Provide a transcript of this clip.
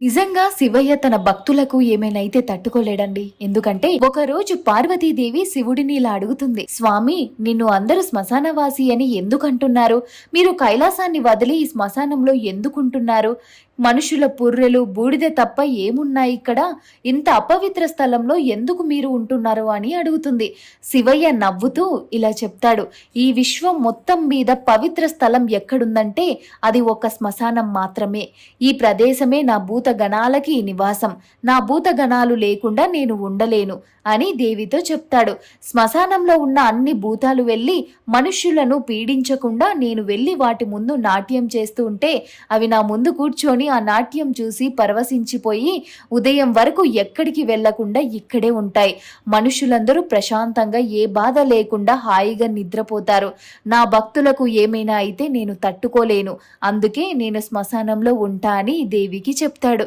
నిజంగా శివయ్య తన భక్తులకు ఏమైనైతే తట్టుకోలేడండి. ఎందుకంటే ఒకరోజు పార్వతీదేవి శివుడిని ఇలా అడుగుతుంది, స్వామి, నిన్ను అందరూ శ్మశానవాసి అని ఎందుకంటున్నారు? మీరు కైలాసాన్ని వదిలి ఈ శ్మశానంలో ఎందుకుంటున్నారు? మనుషుల పుర్రెలు బూడిద తప్ప ఏమున్నాయి ఇక్కడ? ఇంత అపవిత్ర స్థలంలో ఎందుకు మీరు ఉంటున్నారు అని అడుగుతుంది. శివయ్య నవ్వుతూ ఇలా చెప్తాడు, ఈ విశ్వం మొత్తం మీద పవిత్ర స్థలం ఎక్కడుందంటే అది ఒక శ్మశానం మాత్రమే. ఈ ప్రదేశమే నా భూత గణాలకి నివాసం. నా భూత గణాలు లేకుండా నేను ఉండలేను అని దేవితో చెప్తాడు. శ్మశానంలో ఉన్న అన్ని భూతాలు వెళ్ళి మనుష్యులను పీడించకుండా నేను వెళ్ళి వాటి ముందు నాట్యం చేస్తూ ఉంటే అవి నా ముందు కూర్చొని ఆ నాట్యం చూసి పరవశించిపోయి ఉదయం వరకు ఎక్కడికి వెళ్లకుండా ఇక్కడే ఉంటాయి. మనుషులందరూ ప్రశాంతంగా ఏ బాధ లేకుండా హాయిగా నిద్రపోతారు. నా భక్తులకు ఏమైనా అయితే నేను తట్టుకోలేను, అందుకే నేను శ్మశానంలో ఉంటా అని దేవికి చెప్తాడు.